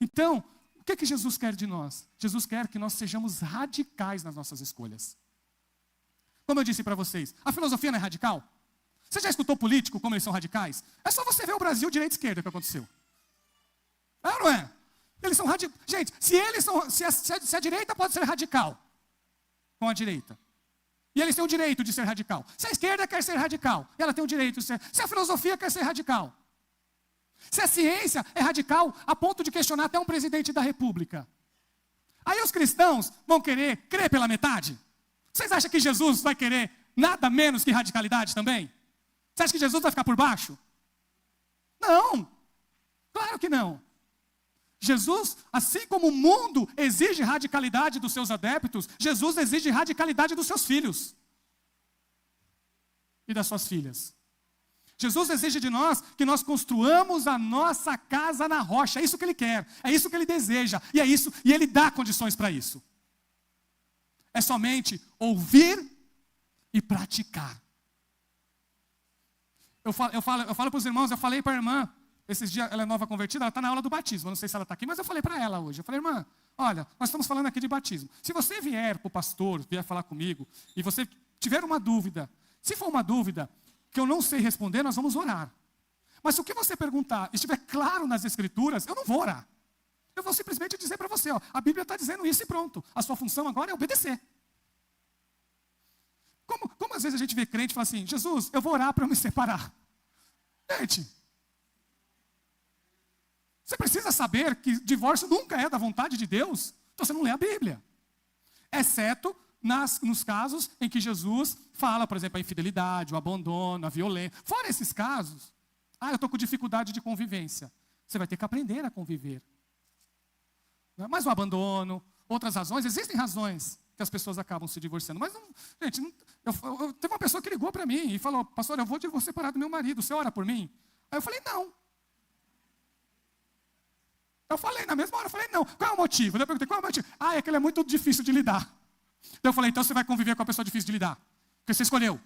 Então, o que Jesus quer de nós? Jesus quer que nós sejamos radicais nas nossas escolhas. Como eu disse para vocês, a filosofia não é radical? Você já escutou político como eles são radicais? É só você ver o Brasil direita e esquerda que aconteceu. É ou não é? Eles são radicais. Gente, se a direita pode ser radical com a direita, e eles têm o direito de ser radical. Se a esquerda quer ser radical, ela tem o direito de ser. Se a filosofia quer ser radical. Se a ciência é radical a ponto de questionar até um presidente da república. Aí os cristãos vão querer crer pela metade? Vocês acham que Jesus vai querer nada menos que radicalidade também? Você acha que Jesus vai ficar por baixo? Não. Claro que não. Jesus, assim como o mundo exige radicalidade dos seus adeptos, Jesus exige radicalidade dos seus filhos e das suas filhas. Jesus exige de nós que nós construamos a nossa casa na rocha. É isso que Ele quer, é isso que Ele deseja, e é isso, e Ele dá condições para isso. É somente ouvir e praticar. Eu falo para os irmãos, eu falei para a irmã, esses dias, ela é nova convertida, ela está na aula do batismo, eu não sei se ela está aqui, mas eu falei para ela hoje, eu falei, irmã, olha, nós estamos falando aqui de batismo. Se você vier para o pastor, vier falar comigo, e você tiver uma dúvida, se for uma dúvida que eu não sei responder, nós vamos orar. Mas se o que você perguntar estiver claro nas escrituras, eu não vou orar. Eu vou simplesmente dizer para você, ó, a Bíblia está dizendo isso e pronto. A sua função agora é obedecer. Como às vezes a gente vê crente e fala assim, Jesus, eu vou orar para eu me separar. Gente, você precisa saber que divórcio nunca é da vontade de Deus, então você não lê a Bíblia. Exceto nos casos em que Jesus fala, por exemplo, a infidelidade, o abandono, a violência. Fora esses casos, eu estou com dificuldade de convivência. Você vai ter que aprender a conviver. Mas o abandono, outras razões, existem razões que as pessoas acabam se divorciando. Mas, teve uma pessoa que ligou para mim e falou, pastor, eu vou separar do meu marido, você ora por mim? Aí eu falei, não. Eu falei, na mesma hora, eu falei, não. Qual é o motivo? Eu perguntei, qual é o motivo? É que ele é muito difícil de lidar. Então eu falei, então você vai conviver com a pessoa difícil de lidar. Porque você escolheu.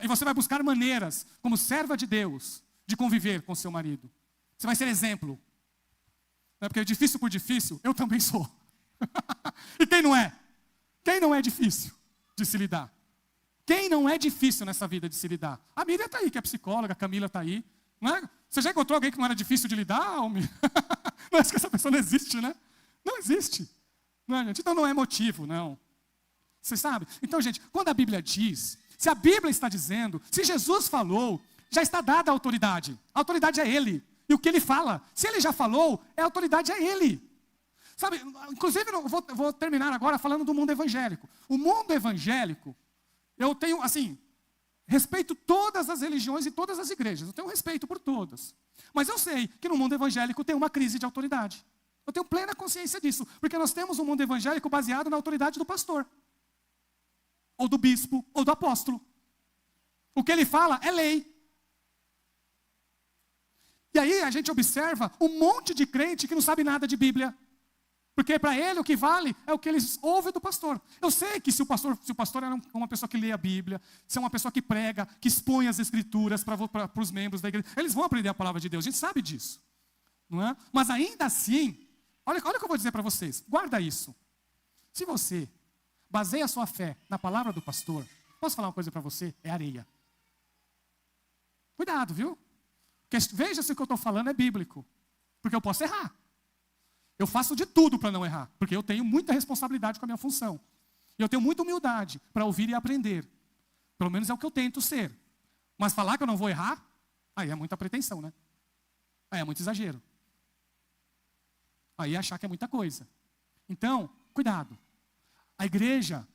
E você vai buscar maneiras, como serva de Deus, de conviver com seu marido. Você vai ser exemplo. Porque difícil por difícil, eu também sou. E quem não é? Quem não é difícil de se lidar? Quem não é difícil nessa vida de se lidar? A Miriam está aí, que é psicóloga, a Camila está aí. Não é? Você já encontrou alguém que não era difícil de lidar? Não, acho que essa pessoa não existe, né? Não existe. Não é, gente? Então não é motivo, não. Você sabe? Então, gente, quando a Bíblia diz, se a Bíblia está dizendo, se Jesus falou, já está dada a autoridade. A autoridade é Ele. E o que Ele fala, se Ele já falou, a autoridade é Ele. Sabe, inclusive, eu vou terminar agora falando do mundo evangélico. O mundo evangélico, eu tenho, assim, respeito todas as religiões e todas as igrejas. Eu tenho respeito por todas. Mas eu sei que no mundo evangélico tem uma crise de autoridade. Eu tenho plena consciência disso. Porque nós temos um mundo evangélico baseado na autoridade do pastor. Ou do bispo, ou do apóstolo. O que ele fala é lei. E aí a gente observa um monte de crente que não sabe nada de Bíblia. Porque para ele o que vale é o que eles ouvem do pastor. Eu sei que se o pastor é uma pessoa que lê a Bíblia, se é uma pessoa que prega, que expõe as escrituras para os membros da igreja, eles vão aprender a palavra de Deus, a gente sabe disso. Não é? Mas ainda assim, olha o que eu vou dizer para vocês, guarda isso. Se você baseia a sua fé na palavra do pastor, posso falar uma coisa para você? É areia. Cuidado, viu? Porque veja se o que eu estou falando é bíblico. Porque eu posso errar. Eu faço de tudo para não errar. Porque eu tenho muita responsabilidade com a minha função. E eu tenho muita humildade para ouvir e aprender. Pelo menos é o que eu tento ser. Mas falar que eu não vou errar, aí é muita pretensão, né? Aí é muito exagero. Aí é achar que é muita coisa. Então, cuidado. A igreja,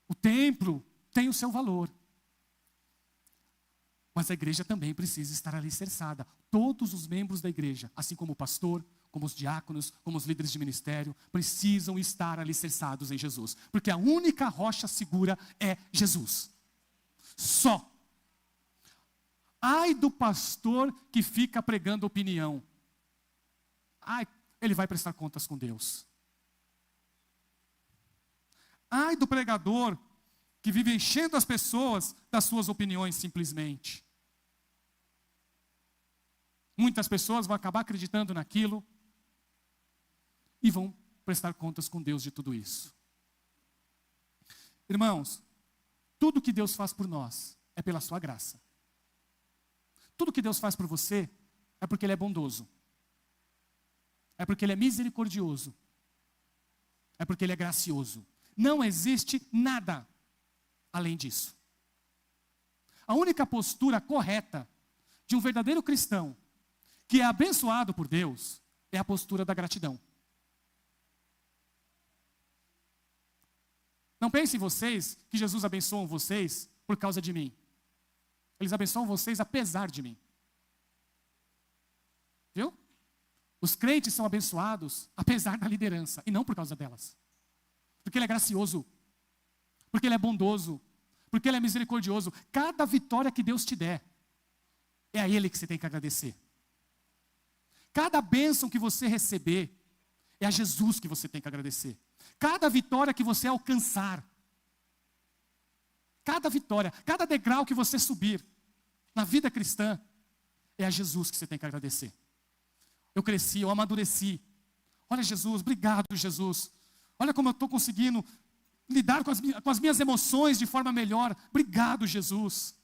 o templo, tem o seu valor. Mas a igreja também precisa estar alicerçada. Todos os membros da igreja, assim como o pastor, como os diáconos, como os líderes de ministério, precisam estar alicerçados em Jesus. Porque a única rocha segura é Jesus. Só. Ai do pastor que fica pregando opinião. Ai, ele vai prestar contas com Deus. Ai do pregador que vive enchendo as pessoas das suas opiniões simplesmente. Muitas pessoas vão acabar acreditando naquilo e vão prestar contas com Deus de tudo isso. Irmãos, tudo que Deus faz por nós é pela sua graça. Tudo que Deus faz por você é porque Ele é bondoso. É porque Ele é misericordioso. É porque Ele é gracioso. Não existe nada além disso. A única postura correta de um verdadeiro cristão que é abençoado por Deus é a postura da gratidão. Não pensem vocês que Jesus abençoa vocês por causa de mim. Eles abençoam vocês apesar de mim. Viu? Os crentes são abençoados apesar da liderança e não por causa delas. Porque Ele é gracioso. Porque Ele é bondoso. Porque Ele é misericordioso. Cada vitória que Deus te der, é a Ele que você tem que agradecer. Cada bênção que você receber, é a Jesus que você tem que agradecer. Cada vitória que você alcançar, cada vitória, cada degrau que você subir na vida cristã, é a Jesus que você tem que agradecer. Eu cresci, eu amadureci. Olha Jesus, obrigado Jesus. Olha como eu estou conseguindo lidar com as minhas emoções de forma melhor. Obrigado Jesus.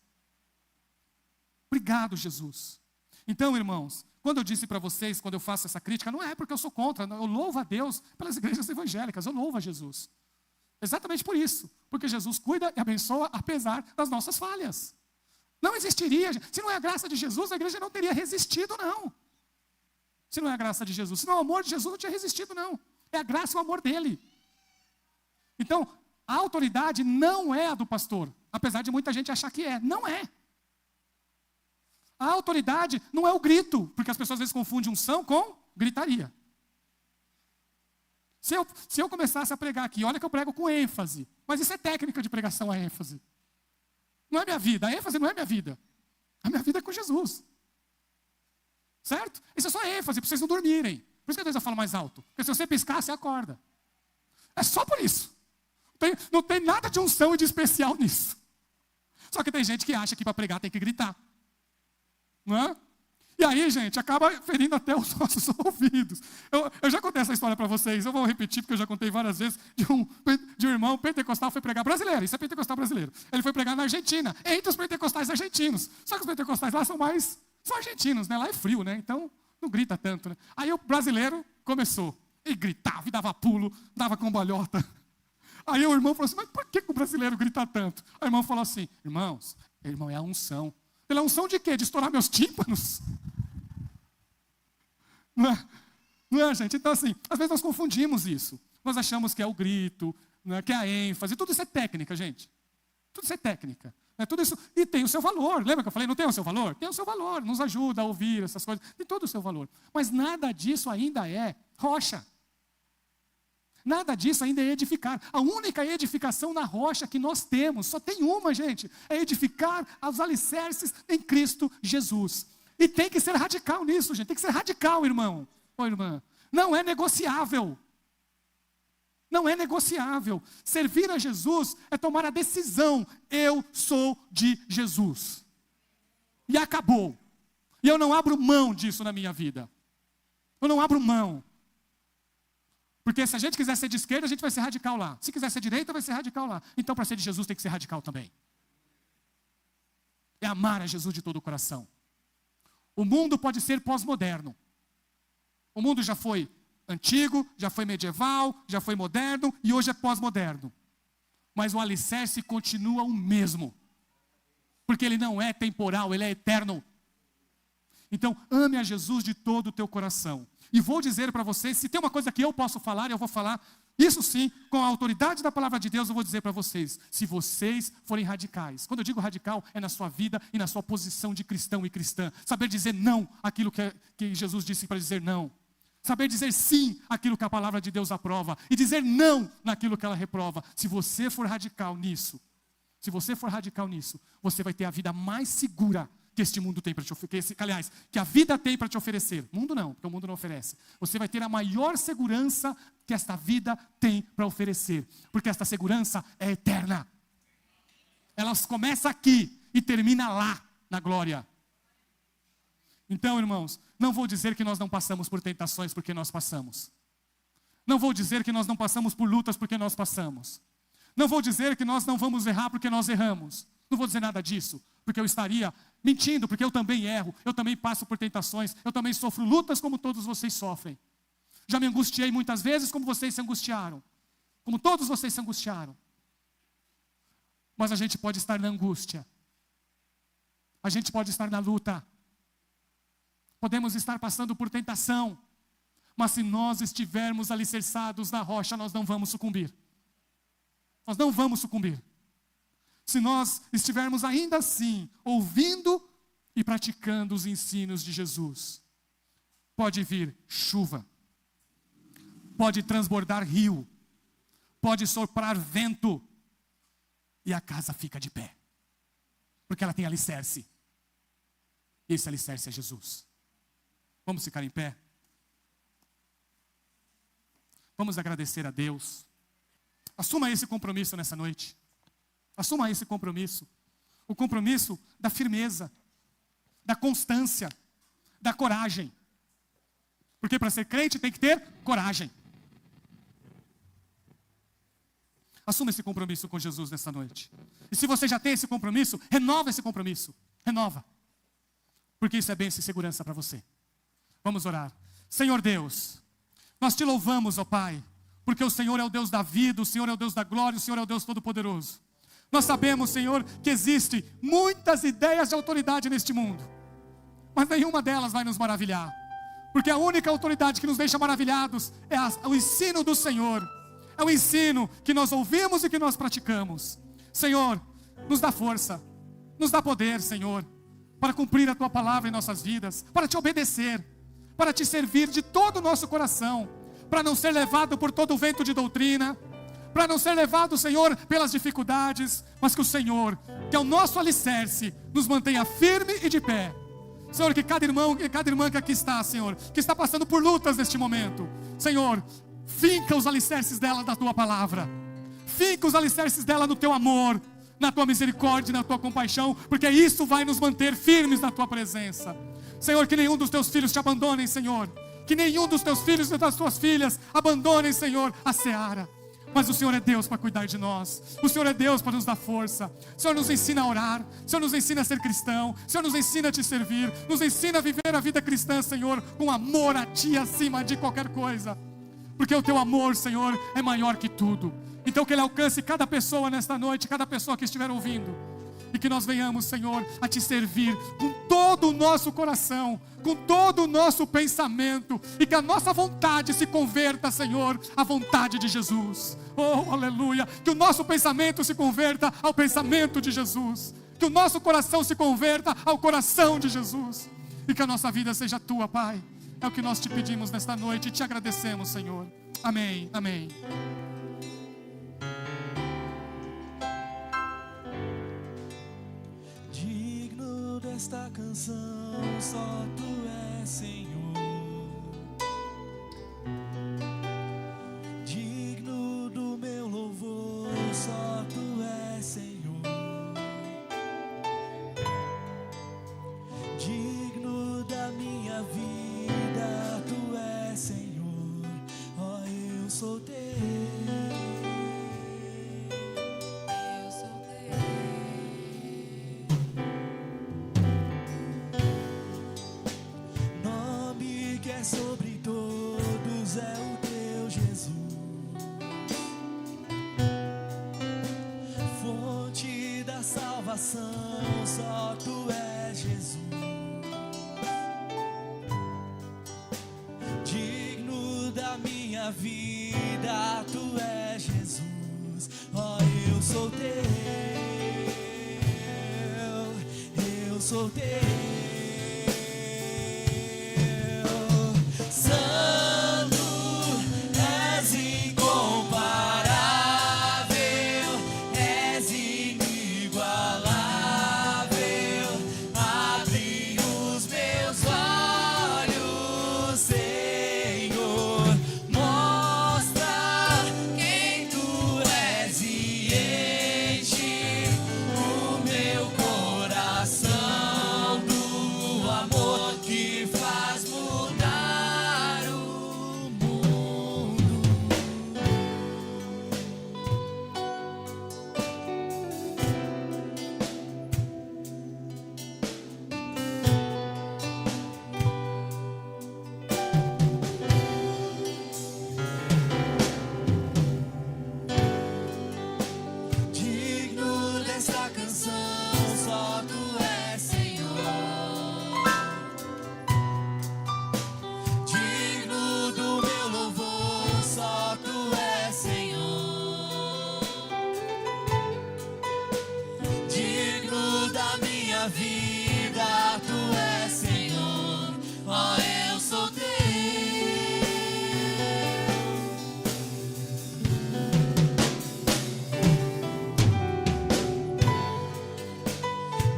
Obrigado Jesus. Então, irmãos, quando eu disse para vocês, quando eu faço essa crítica, não é porque eu sou contra, eu louvo a Deus pelas igrejas evangélicas, eu louvo a Jesus. Exatamente por isso, porque Jesus cuida e abençoa apesar das nossas falhas. Não existiria, se não é a graça de Jesus, a igreja não teria resistido não. Se não é a graça de Jesus, se não é o amor de Jesus, não tinha resistido não. É a graça e o amor dele. Então, a autoridade não é a do pastor, apesar de muita gente achar que é, não é. A autoridade não é o grito, porque as pessoas às vezes confundem unção com gritaria. Se eu começasse a pregar aqui, olha que eu prego com ênfase, mas isso é técnica de pregação, a ênfase. Não é minha vida, a ênfase não é minha vida. A minha vida é com Jesus. Certo? Isso é só ênfase, para vocês não dormirem. Por isso que às vezes eu falo mais alto. Porque se você piscar, você acorda. É só por isso. Não tem nada de unção e de especial nisso. Só que tem gente que acha que para pregar tem que gritar. Não é? E aí, gente, acaba ferindo até os nossos ouvidos. Eu já contei essa história para vocês, eu vou repetir porque eu já contei várias vezes, de um irmão pentecostal foi pregar, brasileiro, isso é pentecostal brasileiro. Ele foi pregar na Argentina, entre os pentecostais argentinos. Só que os pentecostais lá são argentinos, né? Lá é frio, né? Então não grita tanto, né? Aí o brasileiro começou, e gritava, e dava pulo, dava cambalhota. Aí o irmão falou assim, mas por que o brasileiro grita tanto? Aí o irmão falou assim, irmãos, irmão, é a unção. Ele, a unção de quê? De estourar meus tímpanos? Não é? Não é, gente? Então, assim, às vezes nós confundimos isso. Nós achamos que é o grito, né, que é a ênfase. Tudo isso é técnica, gente. Tudo isso é técnica. Né? Tudo isso, e tem o seu valor. Lembra que eu falei, não tem o seu valor? Tem o seu valor. Nos ajuda a ouvir essas coisas. Tem todo o seu valor. Mas nada disso ainda é rocha. Nada disso ainda é edificar. A única edificação na rocha que nós temos, só tem uma, gente, é edificar os alicerces em Cristo Jesus. E tem que ser radical nisso, gente. Tem que ser radical, irmão. Ô, irmã. Não é negociável. Não é negociável. Servir a Jesus é tomar a decisão. Eu sou de Jesus. E acabou. E eu não abro mão disso na minha vida. Eu não abro mão. Porque se a gente quiser ser de esquerda, a gente vai ser radical lá. Se quiser ser de direita, vai ser radical lá. Então, para ser de Jesus, tem que ser radical também. É amar a Jesus de todo o coração. O mundo pode ser pós-moderno. O mundo já foi antigo, já foi medieval, já foi moderno e hoje é pós-moderno. Mas o alicerce continua o mesmo. Porque ele não é temporal, ele é eterno. Então, ame a Jesus de todo o teu coração. E vou dizer para vocês, se tem uma coisa que eu posso falar, eu vou falar, isso sim, com a autoridade da palavra de Deus, eu vou dizer para vocês, se vocês forem radicais. Quando eu digo radical, é na sua vida e na sua posição de cristão e cristã. Saber dizer não àquilo que Jesus disse para dizer não. Saber dizer sim àquilo que a palavra de Deus aprova. E dizer não naquilo que ela reprova. Se você for radical nisso, você vai ter a vida mais segura que este mundo tem para te oferecer, aliás, que a vida tem para te oferecer. Mundo não, porque o mundo não oferece. Você vai ter a maior segurança que esta vida tem para oferecer, porque esta segurança é eterna. Ela começa aqui e termina lá, na glória. Então, irmãos, não vou dizer que nós não passamos por tentações, porque nós passamos. Não vou dizer que nós não passamos por lutas, porque nós passamos. Não vou dizer que nós não vamos errar, porque nós erramos. Não vou dizer nada disso, porque eu estaria mentindo, porque eu também erro, eu também passo por tentações, eu também sofro lutas como todos vocês sofrem. Já me angustiei muitas vezes como vocês se angustiaram, como todos vocês se angustiaram. Mas a gente pode estar na angústia, a gente pode estar na luta, podemos estar passando por tentação, mas se nós estivermos alicerçados na rocha, nós não vamos sucumbir. Nós não vamos sucumbir. Se nós estivermos ainda assim, ouvindo e praticando os ensinos de Jesus, pode vir chuva, pode transbordar rio, pode soprar vento, e a casa fica de pé, porque ela tem alicerce, e esse alicerce é Jesus. Vamos ficar em pé? Vamos agradecer a Deus. Assuma esse compromisso nessa noite. Assuma esse compromisso. O compromisso da firmeza, da constância, da coragem. Porque para ser crente tem que ter coragem. Assuma esse compromisso com Jesus nessa noite. E se você já tem esse compromisso, renova esse compromisso. Renova. Porque isso é bênção e segurança para você. Vamos orar. Senhor Deus, nós te louvamos, ó Pai, porque o Senhor é o Deus da vida, o Senhor é o Deus da glória, o Senhor é o Deus Todo-Poderoso. Nós sabemos, Senhor, que existem muitas ideias de autoridade neste mundo, mas nenhuma delas vai nos maravilhar, porque a única autoridade que nos deixa maravilhados é o ensino do Senhor, é o ensino que nós ouvimos e que nós praticamos. Senhor, nos dá força, nos dá poder, Senhor, para cumprir a Tua palavra em nossas vidas, para Te obedecer, para Te servir de todo o nosso coração, para não ser levado por todo o vento de doutrina, para não ser levado, Senhor, pelas dificuldades, mas que o Senhor, que é o nosso alicerce, nos mantenha firme e de pé. Senhor, que cada irmão e cada irmã que aqui está, Senhor, que está passando por lutas neste momento, Senhor, finca os alicerces dela da Tua palavra, finca os alicerces dela no Teu amor, na Tua misericórdia, na Tua compaixão, porque isso vai nos manter firmes na Tua presença. Senhor, que nenhum dos Teus filhos te abandonem, Senhor, que nenhum dos Teus filhos e das Tuas filhas abandonem, Senhor, a seara. Mas o Senhor é Deus para cuidar de nós. O Senhor é Deus para nos dar força. O Senhor nos ensina a orar. O Senhor nos ensina a ser cristão. O Senhor nos ensina a Te servir. Nos ensina a viver a vida cristã, Senhor, com amor a Ti acima de qualquer coisa. Porque o Teu amor, Senhor, é maior que tudo. Então que Ele alcance cada pessoa nesta noite, cada pessoa que estiver ouvindo. E que nós venhamos, Senhor, a Te servir com todo o nosso coração, com todo o nosso pensamento. E que a nossa vontade se converta, Senhor, à vontade de Jesus. Oh, aleluia! Que o nosso pensamento se converta ao pensamento de Jesus. Que o nosso coração se converta ao coração de Jesus. E que a nossa vida seja Tua, Pai. É o que nós Te pedimos nesta noite e Te agradecemos, Senhor. Amém, amém. Esta canção, só Tu és, Senhor. Digno do meu louvor, só Tu és, Senhor. Digno da minha vida, Tu és, Senhor. Ó, eu sou Teu. Sobre todos é o Teu Jesus, fonte da salvação, só Tu és Jesus. Digno da minha vida, Tu és Jesus. Ó, eu sou Teu, eu sou Teu. Vida, Tu és, Senhor. Ó, eu sou Teu.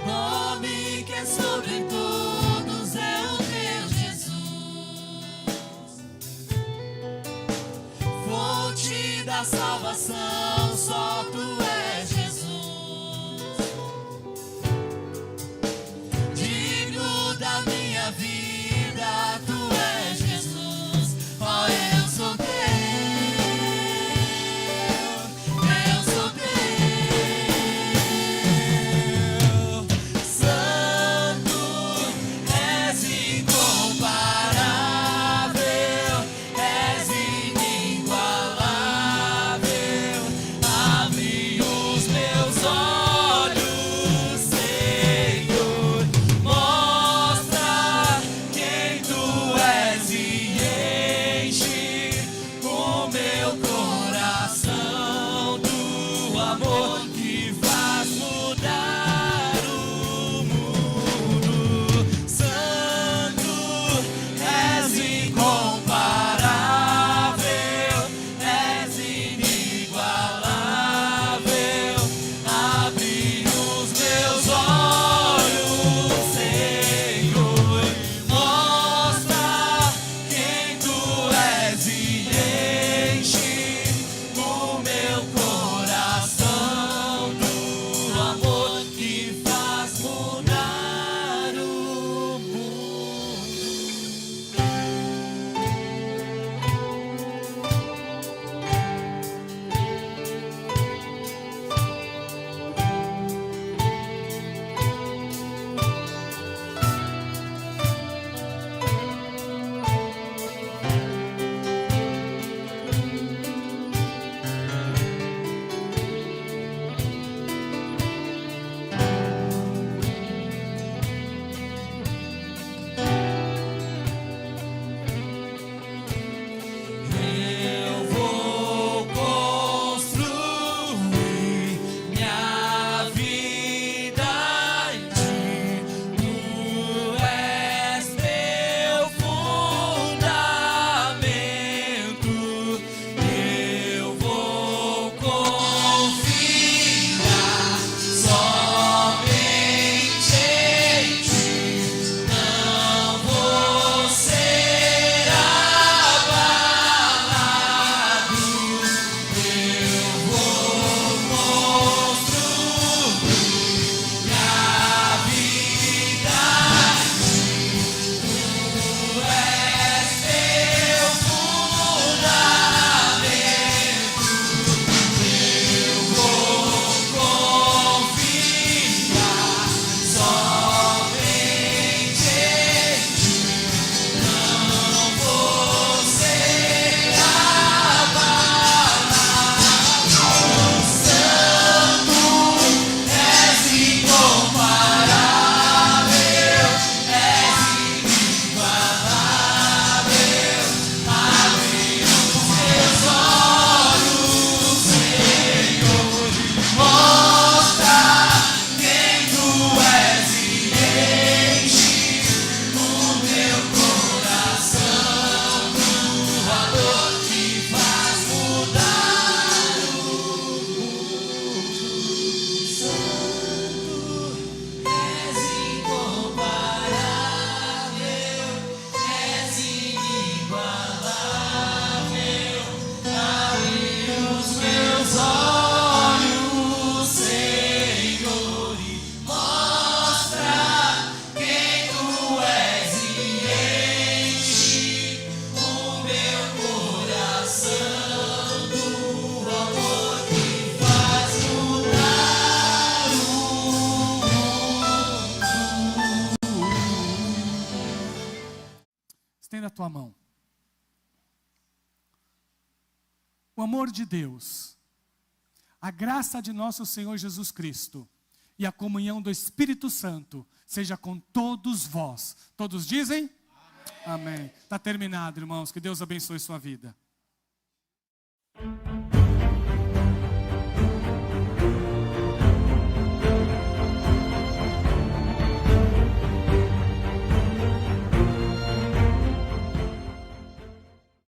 Nome que é sobre todos é o Teu Jesus, fonte da salvação, só Tu és Jesus. Da minha vida, Tu és Jesus. Ó, eu sou Teu, eu sou Teu. Santo, és incomparável, és inigualável. estenda a tua mão. O amor de Deus, a graça de nosso Senhor Jesus Cristo e a comunhão do Espírito Santo seja com todos vós. Todos dizem? Amém. Está terminado, irmãos. Que Deus abençoe sua vida.